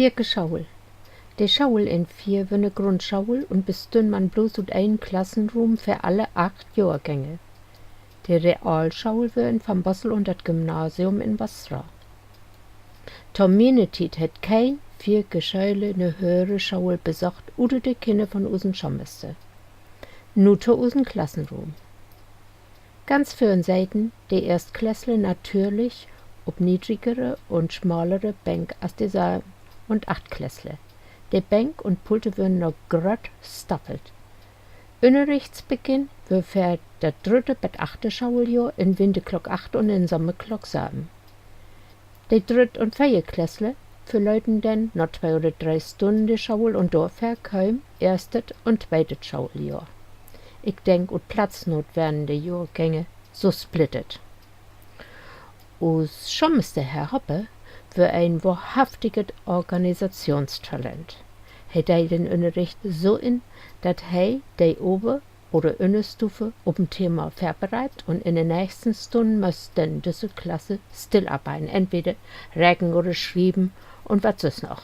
Vierte Schaul. Die Schaul in 4 wär ne Grundschaul und bestünn man bloß ut ein Klassenraum für alle 8 Jahrgänge. Die Realschaul wär in Van Bossel und das Gymnasium in Basra. Tom meine Tiet het kein 4 Geschäule ne höhere Schaul besucht, oder die Kinder von usen Schommeste. Nur zu usen Klassenraum. Ganz für'n Seiten die Erstklässler natürlich ob niedrigere und schmalere Bänk als die 7- und 8-Klässler. Die Bänk und Pulte würden noch grad staffelt. Unterrichtsbeginn wär für das 3. bis 8. Schuljahr in Winterklock 8 und in Sommerklock 7. Die 3. und 4. Klässler verläuten dann noch 2 oder 3 Stunden die Schule und dafür kaum 1. und 2. Schuljahr. Ich denk, ut Platznot werden die Jahrgänge so splittet. Us Schommeste Herr Hoppe wär ein wahrhaftiges Organisationstalent. He teilt den Unterricht so in, dat he die Ober- oder Unterstufe ob'n Thema vorbereitet und in den nächsten Stunden muss denn diese Klasse stillarbeiten, entweder rechnen oder schreiben und was sonst noch.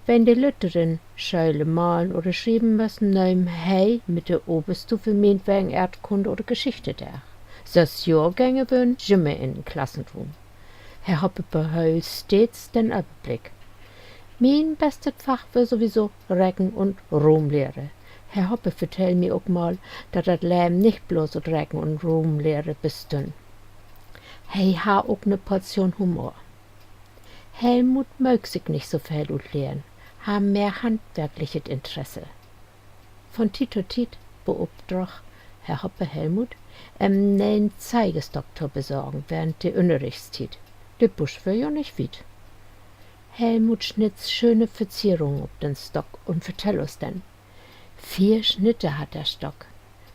Wenn die Lütterin Schüler malen oder schreiben müssen, nehmen he mit der Oberstufe meinetwegen Erdkunde oder Geschichte der. Sechs Jahrgänge würden immer in den Klassenraum. Herr Hoppe behält stets den Überblick. Mein bestes Fach wär sowieso Rechnen und Romlehre. Herr Hoppe vertellt mir auch mal, dass das Leben nicht bloß aus Rechnen und Romlehre bestünn. He ha auch ne Portion Humor. Helmut mög sich nicht so viel ut lehren, ha mehr handwerkliches Interesse. Von Tit zu Tit beobdrach Herr Hoppe Helmut, nen Zeigesdoktor besorgen während der Unterrichtszeit. Der Busch wär ja nicht weit. Helmut schnitt schöne Verzierungen auf den Stock und vertell uns denn. 4 Schnitte hat der Stock.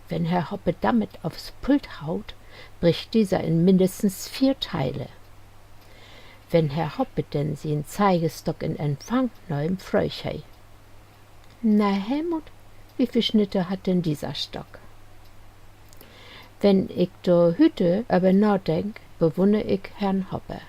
Wenn Herr Hoppe damit aufs Pult haut, bricht dieser in mindestens 4 Teile. Wenn Herr Hoppe denn den Zeigestock in Empfang nimmt, freu ich he. Na Helmut, wie viel Schnitte hat denn dieser Stock? Wenn ich da hüte aber nachdenk, bewundere ich Herrn Hoppe.